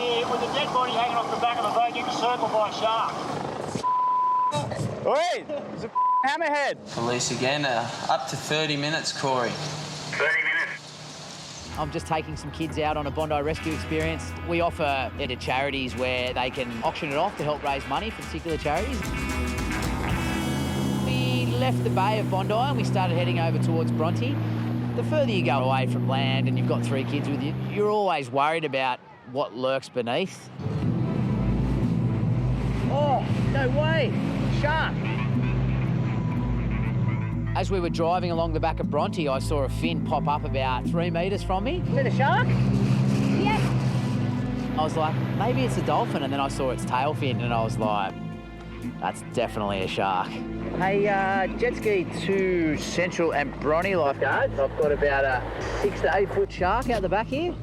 here with a dead body hanging off the back of the boat getting circled by a shark. Wait, it's a hammerhead. Police again, up to 30 minutes, Corey. 30 minutes. I'm just taking some kids out on a Bondi Rescue experience. We offer it to charities where they can auction it off to help raise money for particular charities. We left the bay of Bondi and we started heading over towards Bronte. The further you go away from land and you've got 3 kids with you, you're always worried about what lurks beneath. Oh, no way, shark. As we were driving along the back of Bronte, I saw a fin pop up about 3 metres from me. Is it a shark? Yes. I was like, maybe it's a dolphin, and then I saw its tail fin, and I was like, that's definitely a shark. Hey, jet ski to Central and Bronte Lifeguards. I've got about a 6 to 8 foot shark out the back here.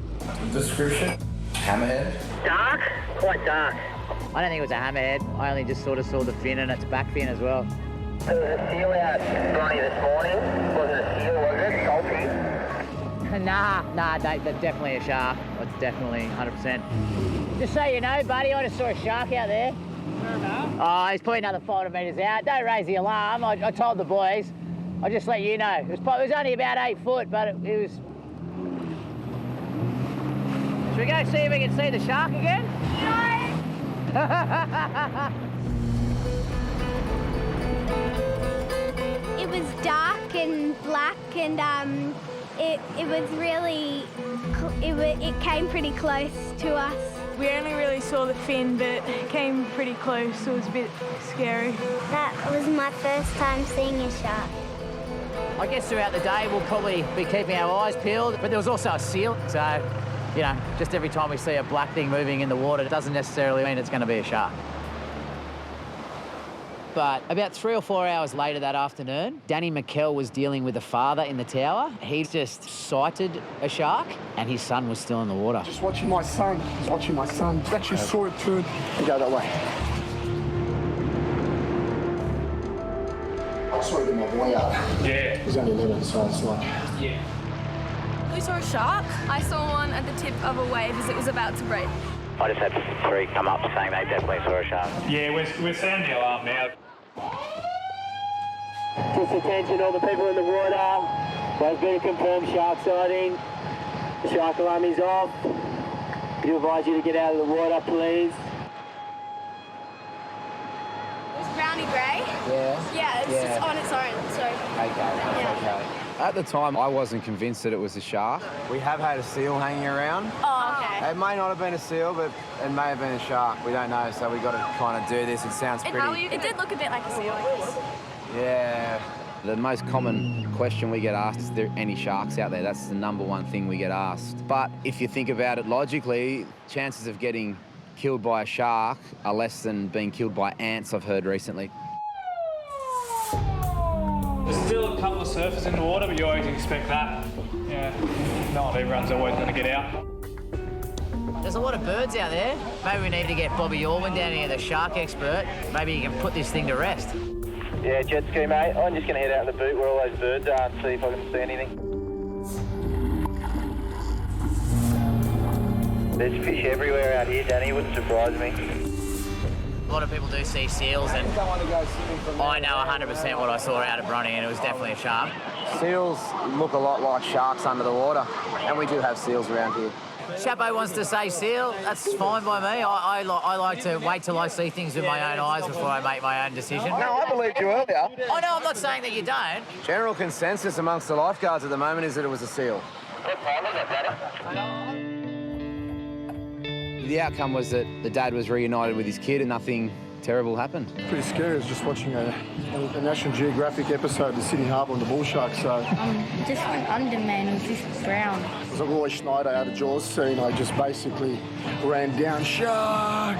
Description? Hammerhead? Dark? Quite dark. I don't think it was a hammerhead. I only just sort of saw the fin and its back fin as well. There was a seal out Bronte this morning. Wasn't a seal, was it? Salty? Nah, that's definitely a shark. That's definitely 100%. Just so you know, buddy, I just saw a shark out there. Where about? Oh, he's probably another 500 metres out. Don't raise the alarm. I told the boys. I'll just let you know. It was only about 8 foot, but it was... Should we go see if we can see the shark again? No. It was dark and black, and it was really... It came pretty close to us. We only really saw the fin, but it came pretty close, so it was a bit scary. That was my first time seeing a shark. I guess throughout the day we'll probably be keeping our eyes peeled, but there was also a seal, so, you know, just every time we see a black thing moving in the water, it doesn't necessarily mean it's going to be a shark. But about 3 or 4 hours later that afternoon, Danny McKell was dealing with a father in the tower. He just sighted a shark and his son was still in the water. Just watching my son. Just watching my son. Actually saw it turn and go that way. I saw it in my boy out. Yeah. He's only 11, so it's like... Yeah. We saw a shark. I saw one at the tip of a wave as it was about to break. I just had 3 come up saying they definitely saw a shark. Yeah, we're sounding the alarm now. Just attention, all the people in the water. There's been a confirmed shark sighting. The shark alarm is off. We do advise you to get out of the water, please. It was browny grey. Yeah? Yeah, it's just on its own, so... Okay, okay. At the time, I wasn't convinced that it was a shark. We have had a seal hanging around. Oh, okay. It may not have been a seal, but it may have been a shark. We don't know, so we've got to kind of do this. It sounds pretty... It did look a bit like a seal, I guess. Yeah. The most common question we get asked is there any sharks out there? That's the #1 thing we get asked. But if you think about it logically, chances of getting killed by a shark are less than being killed by ants, I've heard recently. There's still a couple of surfers in the water, but you always expect that. Yeah, not everyone's always going to get out. There's a lot of birds out there. Maybe we need to get Bobby Orwin down here, the shark expert. Maybe he can put this thing to rest. Yeah, jet ski, mate. I'm just going to head out in the boot where all those birds are and see if I can see anything. There's fish everywhere out here, Danny. Wouldn't surprise me. A lot of people do see seals, and I know 100% what I saw out of Bronte, and it was definitely a shark. Seals look a lot like sharks under the water, and we do have seals around here. Chapo wants to say seal. That's fine by me. I like to wait till I see things with my own eyes before I make my own decision. No, I believed you earlier. I know, I'm not saying that you don't. General consensus amongst the lifeguards at the moment is that it was a seal. The outcome was that the dad was reunited with his kid and nothing terrible happened. Pretty scary. I was just watching a National Geographic episode of the Sydney Harbour and the bull shark, so... Just went under, man. It was just brown. It was like Roy Schneider out of Jaws scene. I just basically ran down, shark!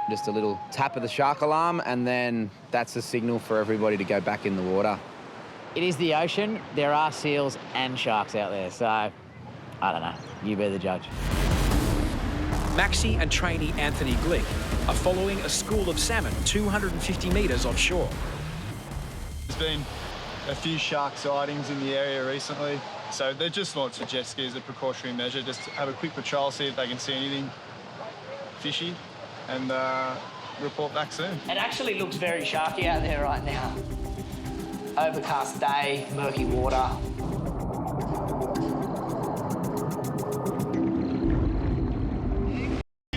Just a little tap of the shark alarm, and then that's a signal for everybody to go back in the water. It is the ocean. There are seals and sharks out there, so I don't know. You be the judge. Maxie and trainee Anthony Glick are following a school of salmon 250 metres offshore. There's been a few shark sightings in the area recently. So they're just launched a jet ski as a precautionary measure, just to have a quick patrol, see if they can see anything fishy, and report back soon. It actually looks very sharky out there right now. Overcast day, murky water.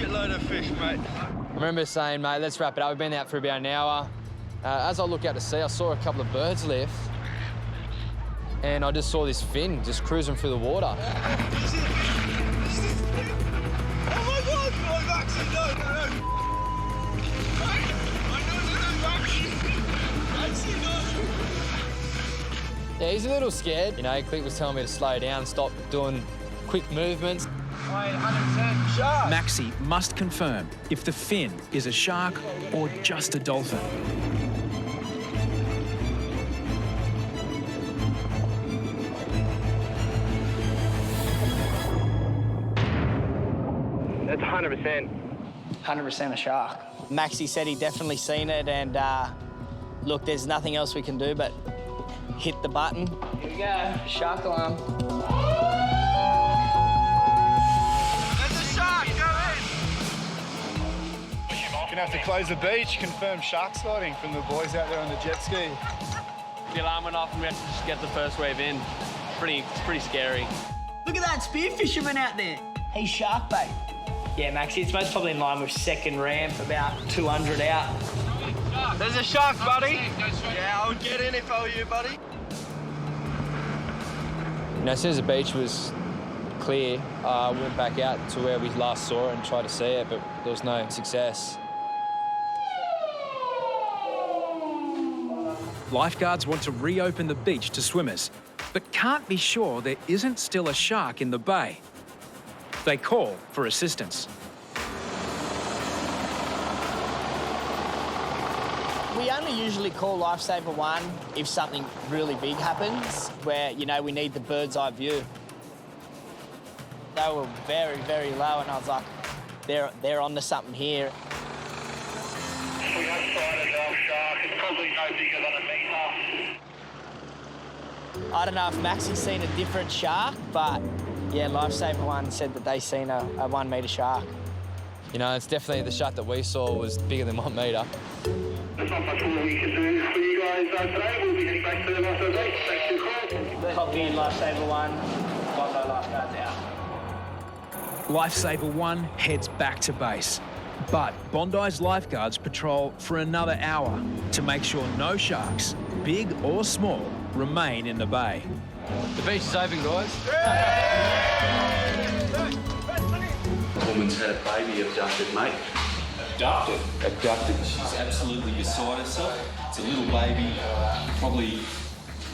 Load of fish, mate. I remember saying, mate, let's wrap it up. We've been out for about an hour. As I look out to sea, I saw a couple of birds lift, and I just saw this fin just cruising through the water. Oh my God! Oh, Maxie, no. Yeah, he's a little scared. You know, Click was telling me to slow down, stop doing quick movements. 100% shark. Maxie must confirm if the fin is a shark or just a dolphin. That's 100%. 100% a shark. Maxie said he definitely seen it, and look, there's nothing else we can do but hit the button. Here we go, shark alarm. There's a shark, go in! Gonna have to close the beach, confirm shark sighting from the boys out there on the jet ski. The alarm went off and we had to just get the first wave in. It's pretty scary. Look at that spear fisherman out there. He's shark bait. Yeah, Maxie, it's most probably in line with second ramp, about 200 out. There's a shark, buddy. Yeah, I would get in if I were you, buddy. You know, as soon as the beach was clear, I went back out to where we last saw it and tried to see it, but there was no success. Lifeguards want to reopen the beach to swimmers, but can't be sure there isn't still a shark in the bay. They call for assistance. We only usually call Lifesaver 1 if something really big happens, where, you know, we need the bird's eye view. They were very, very low, and I was like, they're onto something here. We have sighted a shark. It's probably no bigger than a metre. I don't know if Maxie's seen a different shark, but yeah, Lifesaver 1 said that they seen a 1 metre shark. You know, it's definitely the shark that we saw was bigger than 1 metre. There's not much more we can do for you guys today. We'll be heading back to the Bondi Beach. Thanks for your call. Copy in Lifesaver 1. Bondi Lifeguards out. Lifesaver 1 heads back to base. But Bondi's lifeguards patrol for another hour to make sure no sharks, big or small, remain in the bay. The beach is open, guys. The woman's had a baby abducted, mate. Abducted? Abducted. She's absolutely beside herself. It's a little baby, probably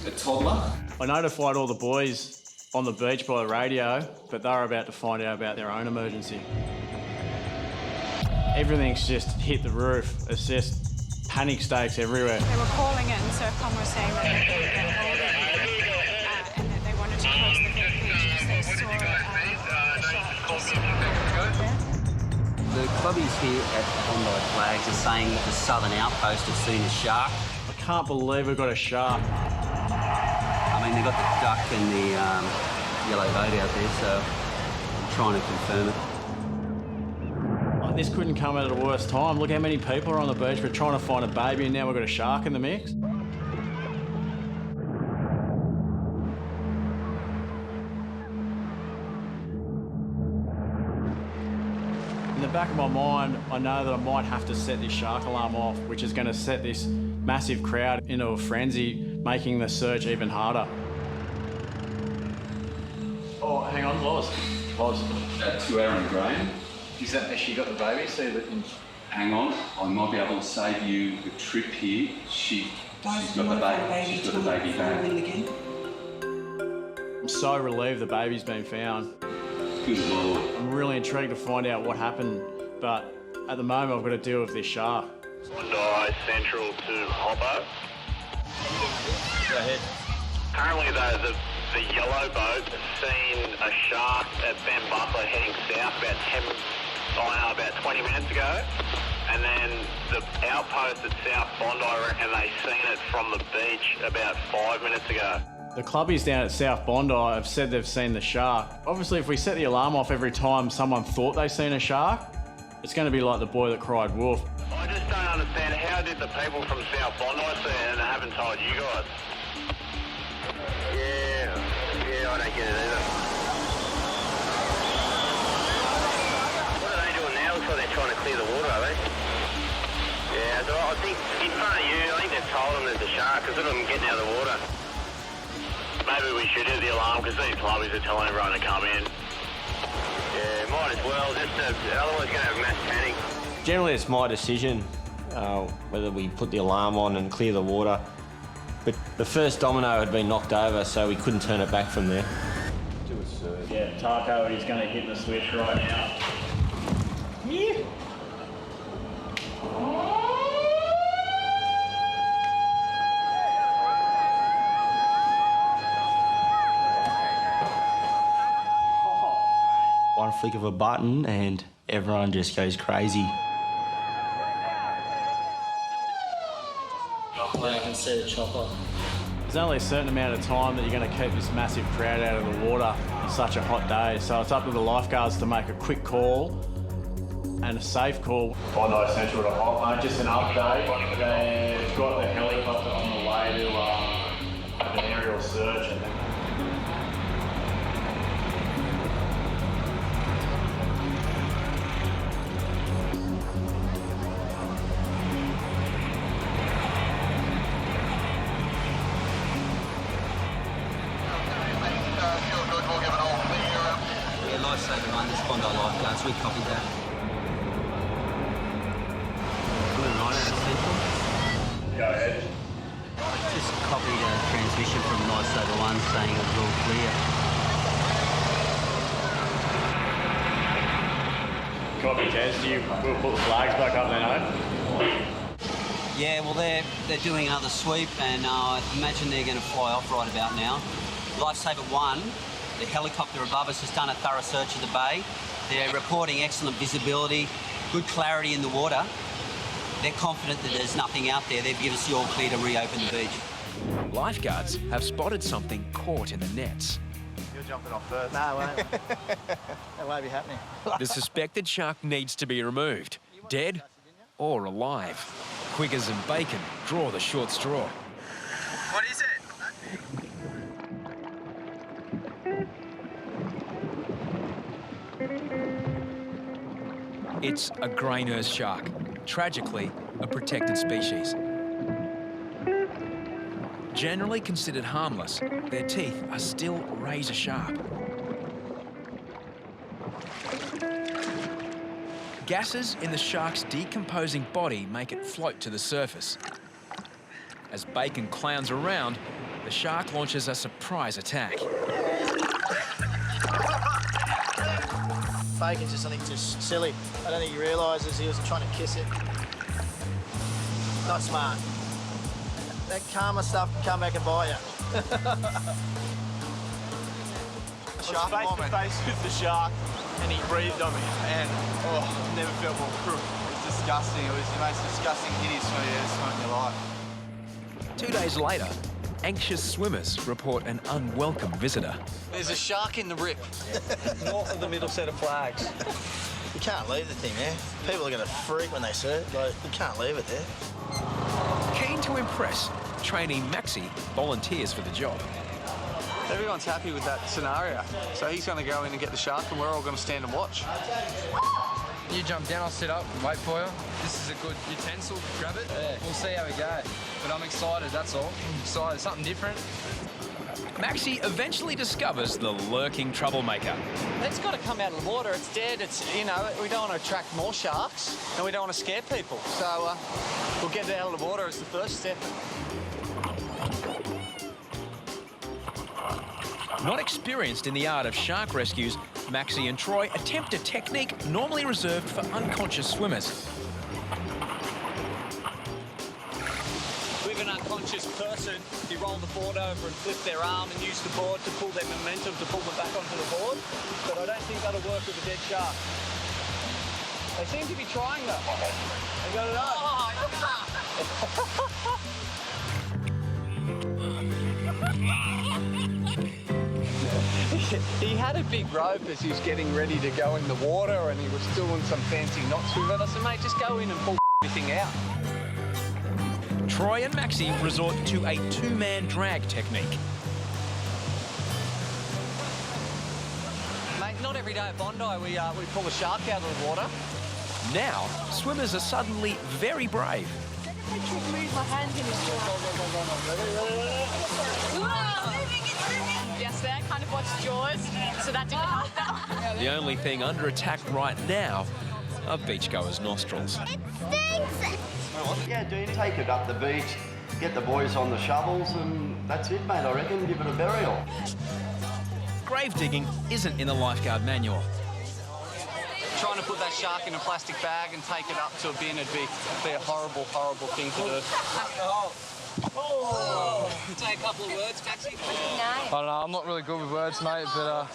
a toddler. I notified all the boys on the beach by the radio, but they were about to find out about their own emergency. Everything's just hit the roof. It's just panic states everywhere. They were calling in, Surfcom was saying that they couldn't get hold of you, and that they wanted to close the beach because they saw a shark. The clubbies here at Bondi Flags are saying that the southern outpost has seen a shark. I can't believe we've got a shark. I mean, they've got the duck and the yellow boat out there, so I'm trying to confirm it. This couldn't come at a worse time. Look how many people are on the beach. We're trying to find a baby and now we've got a shark in the mix. In the back of my mind, I know that I might have to set this shark alarm off, which is going to set this massive crowd into a frenzy, making the search even harder. Oh, hang on, Loz. 2 Aaron Graham. Has she got the baby? See that. Hang on, I might be able to save you the trip here. She's got the baby. She's got the baby home. I'm so relieved the baby's been found. Good Lord. I'm really intrigued to find out what happened, but at the moment I've got to deal with this shark. Bondi Central to Hobbo. Go ahead. Apparently, though, the yellow boat has seen a shark at Ben Butler heading south about 20 minutes ago. And then the outpost at South Bondi, I reckon they seen it from the beach about 5 minutes ago. The clubbies down at South Bondi have said they've seen the shark. Obviously, if we set the alarm off every time someone thought they've seen a shark, it's going to be like the boy that cried wolf. I just don't understand, how did the people from South Bondi see it and haven't told you guys? Yeah, I don't get it either. What are they doing now? Looks like they're trying to clear the water, are they? Yeah, so I think in front of you, I think they've told them there's a shark because look at them getting out of the water. Maybe we should hit the alarm because these clubbies are telling everyone to come in. Yeah, might as well, otherwise we're going to have mass panic. Generally it's my decision whether we put the alarm on and clear the water. But the first domino had been knocked over, so we couldn't turn it back from there. Do a surge. Yeah, Taco is going to hit the switch right now. Yeah. One flick of a button and everyone just goes crazy. I can see the chopper. There's only a certain amount of time that you're going to keep this massive crowd out of the water on such a hot day. So it's up to the lifeguards to make a quick call and a safe call. Bondi Central to hot, just an update. They've got the helicopter on the way to have an aerial search. Lifesaver run, this Bondi Lifeguards, we copied that. We're right out of Central. Go ahead. Just copied a transmission from Lifesaver 1 saying it was all clear. Copy, Tez. We'll put the flags back up then, eh? Yeah, well, they're doing another sweep, and I imagine they're going to fly off right about now. Lifesaver 1, the helicopter above us, has done a thorough search of the bay. They're reporting excellent visibility, good clarity in the water. They're confident that there's nothing out there. They've given us the all clear to reopen the beach. Lifeguards have spotted something caught in the nets. You're jumping off first. No, it won't. That won't be happening. The suspected shark needs to be removed, dead or alive. Quiggers and Bacon draw the short straw. What is it? It's a grey nurse shark, tragically a protected species. Generally considered harmless, their teeth are still razor sharp. Gases in the shark's decomposing body make it float to the surface. As Bacon clowns around, the shark launches a surprise attack. Bacon's just, I think, just silly. I don't think he realises he was trying to kiss it. Not smart. That karma stuff can come back and bite you. Shark face to face with the shark, and he breathed on me, and never felt more crook. It was disgusting. It was the most disgusting hideous swim you ever swum in your life. 2 days later, anxious swimmers report an unwelcome visitor. There's a shark in the rip. North of the middle set of flags. You can't leave the thing there. People are going to freak when they see it. Like, you can't leave it there. Keen to impress, trainee Maxi volunteers for the job. Everyone's happy with that scenario, so he's going to go in and get the shark, and we're all going to stand and watch. You jump down, I'll sit up and wait for you. This is a good utensil, grab it. Yeah. We'll see how we go. But I'm excited, that's all. I'm excited, something different. Maxi eventually discovers the lurking troublemaker. It's got to come out of the water. It's dead. It's, you know, we don't want to attract more sharks, and we don't want to scare people. So we'll get it out of the water as the first step. Not experienced in the art of shark rescues, Maxi and Troy attempt a technique normally reserved for unconscious swimmers. With an unconscious person, you roll the board over and flip their arm and use the board to pull their momentum to pull them back onto the board. But I don't think that'll work with a dead shark. They seem to be trying though. They got it up. Oh, He had a big rope as he was getting ready to go in the water, and he was doing some fancy knots with it. I said, mate, just go in and pull everything out. Troy and Maxie resort to a two-man drag technique. Mate, not every day at Bondi we pull a shark out of the water. Now, swimmers are suddenly very brave. Yesterday I kind of watched Jaws, so that didn't help that. The only thing under attack right now are beachgoers' nostrils. Yeah, dude, take it up the beach, get the boys on the shovels, and that's it, mate, I reckon. Give it a burial. Grave digging isn't in the lifeguard manual. Trying to put that shark in a plastic bag and take it up to a bin would be a horrible, horrible thing to do. Say a couple of words, Maxie. I don't know, I'm not really good with words, mate, but...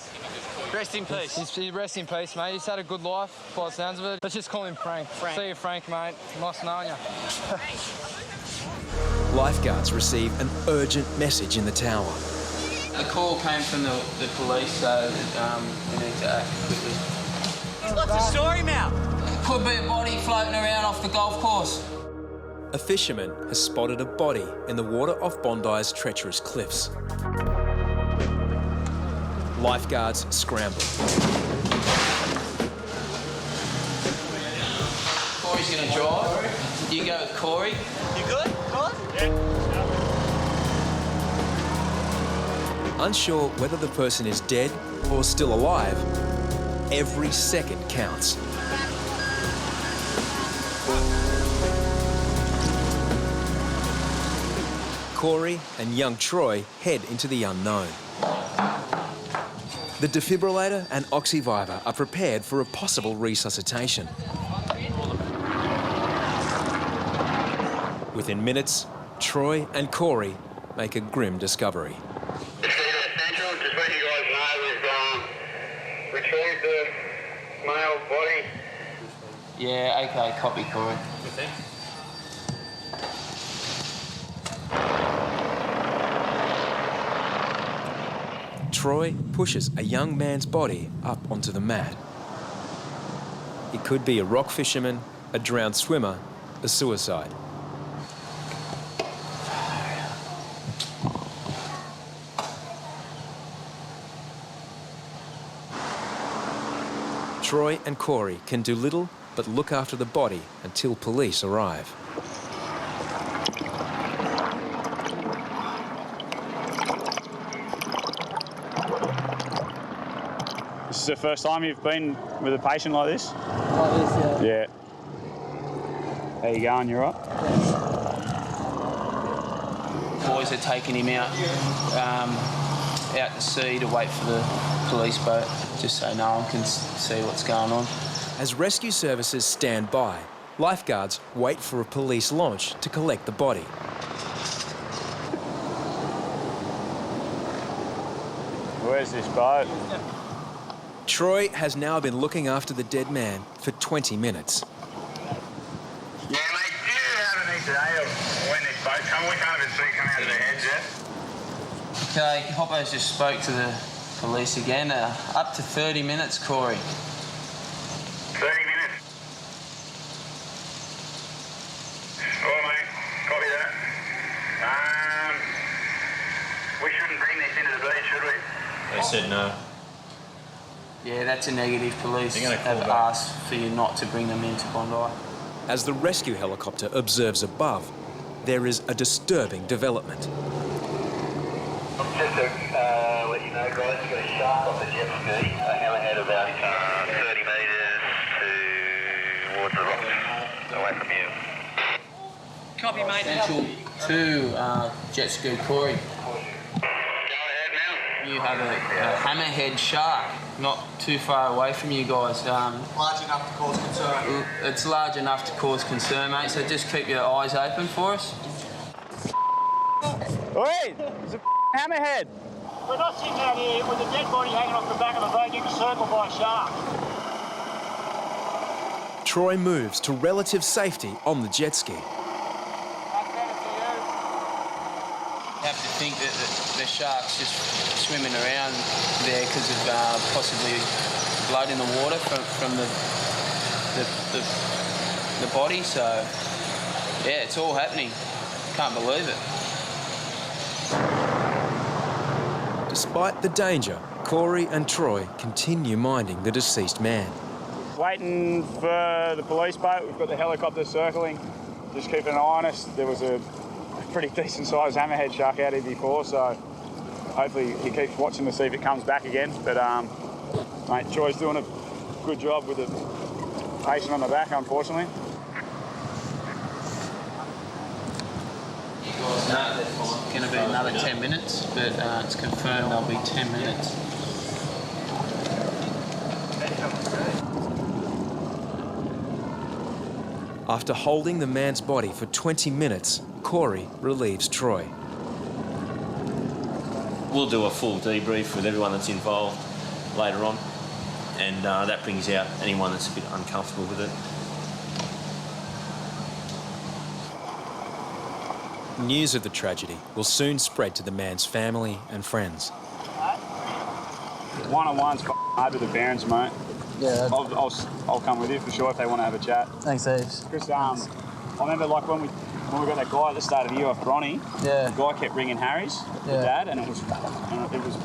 rest in peace. Rest in peace, mate. He's had a good life, by the sounds of it. Let's just call him Frank. See you, Frank, mate. Nice knowing you. Lifeguards receive an urgent message in the tower. The call came from the police, so we need to act quickly. What's the story, Mal? Could be a body floating around off the golf course. A fisherman has spotted a body in the water off Bondi's treacherous cliffs. Lifeguards scramble. Corey's going to drive. You go with Corey. You good? Unsure whether the person is dead or still alive, every second counts. Corey and young Troy head into the unknown. The defibrillator and oxyviver are prepared for a possible resuscitation. Within minutes, Troy and Corey make a grim discovery. Central, just letting you guys know we've retrieved the male body. Yeah, okay, copy, Corey. Troy pushes a young man's body up onto the mat. It could be a rock fisherman, a drowned swimmer, a suicide. Troy and Corey can do little but look after the body until police arrive. This is the first time you've been with a patient like this? Like this, yeah. Yeah. How you going? You right? Boys are taking him out to sea to wait for the police boat, just so no one can see what's going on. As rescue services stand by, lifeguards wait for a police launch to collect the body. Where's this boat? Troy has now been looking after the dead man for 20 minutes. Yeah, mate, do you have any today of when this boat comes? We can't even see it come out of their heads yet. Okay, Hoppo's just spoke to the police again. Up to 30 minutes, Corey. 30 minutes. All right, mate, copy that. We shouldn't bring this into the beach, should we? They said no. Yeah, that's a negative. Police They're gonna call have back. asked for you not to bring them into Bondi. As the rescue helicopter observes above, there is a disturbing development. Just to let you know, guys, we've got a shark off the jet ski, a hammerhead about 30 metres towards the rocks, away from you. Copy, mate. Central 2, jet ski, Corey. You have a hammerhead shark not too far away from you guys. Large enough to cause concern. It's large enough to cause concern, mate, so just keep your eyes open for us. Wait! It's a hammerhead! We're not sitting out here with a dead body hanging off the back of the boat getting circled by a shark. Troy moves to relative safety on the jet ski. You have to think that the shark's just swimming around there because of possibly blood in the water from the body. So, yeah, it's all happening. Can't believe it. Despite the danger, Corey and Troy continue minding the deceased man. Waiting for the police boat. We've got the helicopter circling. Just keeping an eye on us. There was a pretty decent-sized hammerhead shark out here before, so hopefully he keeps watching to see if it comes back again. But, mate, Troy's doing a good job with the patient on the back, unfortunately. No, it's going to be another 10 minutes, but it's confirmed there'll be 10 minutes. After holding the man's body for 20 minutes, Corey relieves Troy. We'll do a full debrief with everyone that's involved later on, and that brings out anyone that's a bit uncomfortable with it. News of the tragedy will soon spread to the man's family and friends. One-on-one's hard with the parents, mate. Yeah. I'll come with you for sure if they want to have a chat. Thanks, heaps. Because I remember like when we got that guy at the start of the year off Bronny, the guy kept ringing Harry's, the dad, and it was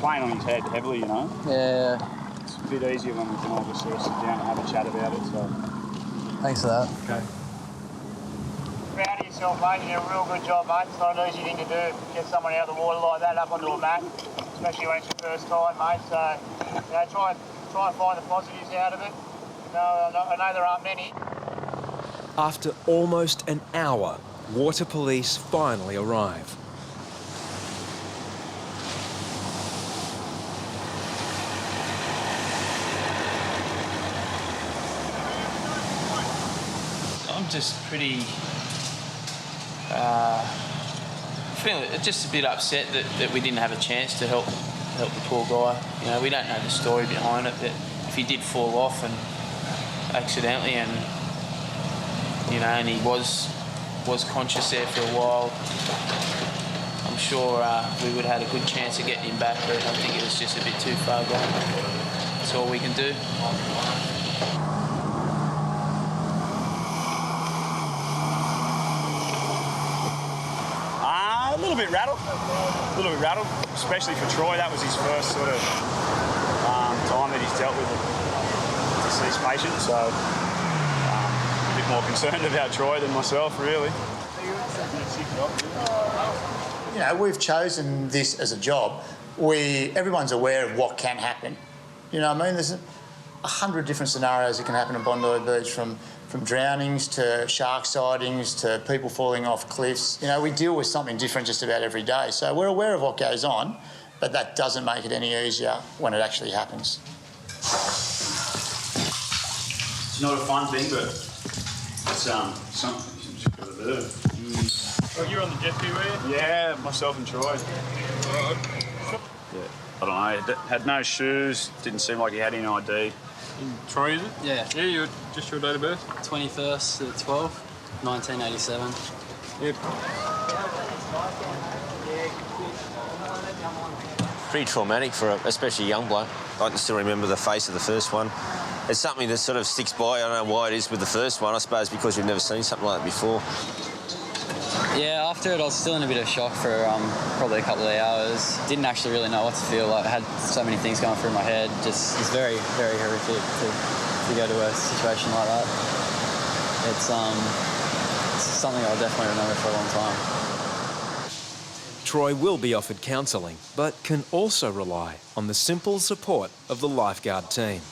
playing on his head heavily, you know. Yeah. It's a bit easier when we can all just sort of sit down and have a chat about it. So. Thanks for that. Okay. Proud of yourself, mate. You did a real good job, mate. It's not an easy thing to do. Get someone out of the water like that up onto a mat, especially when it's your first time, mate. So, you know, try and find the positives out of it. You know, I know there aren't many. After almost an hour, water police finally arrive. I'm just pretty feeling just a bit upset that we didn't have a chance to help the poor guy. You know, we don't know the story behind it, but if he did fall off and accidentally, and you know, and he was conscious there for a while, I'm sure we would have had a good chance of getting him back, but I think it was just a bit too far gone. That's all we can do. A little bit rattled, especially for Troy. That was his first sort of time that he's dealt with a deceased patient, so a bit more concerned about Troy than myself, really. You know, we've chosen this as a job. Everyone's aware of what can happen. You know what I mean? There's 100 different scenarios that can happen at Bondi Beach, from drownings to shark sightings to people falling off cliffs. You know, we deal with something different just about every day. So we're aware of what goes on, but that doesn't make it any easier when it actually happens. It's not a fun thing, but it's something you just got to do. Oh, you're on the jet ski, were you? Yeah, myself and Troy. Yeah, I don't know. Had no shoes. Didn't seem like he had any ID. Troy, is it? Yeah. Yeah, you're just your date of birth? 21st to the 12th, 1987. Yep. Pretty traumatic for especially a young bloke. I can still remember the face of the first one. It's something that sort of sticks by. I don't know why it is with the first one. I suppose because we've never seen something like that before. Yeah, after it I was still in a bit of shock for probably a couple of hours. Didn't actually really know what to feel like. I had so many things going through my head. Just, it's very, very horrific to go to a situation like that. It's something I'll definitely remember for a long time. Troy will be offered counselling, but can also rely on the simple support of the lifeguard team.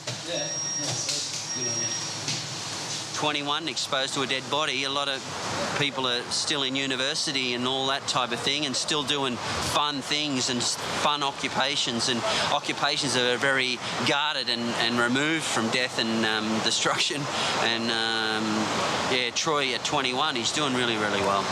21, exposed to a dead body. A lot of people are still in university and all that type of thing, and still doing fun things and fun occupations, and occupations that are very guarded and removed from death and destruction. And yeah, Troy at 21, he's doing really, really well.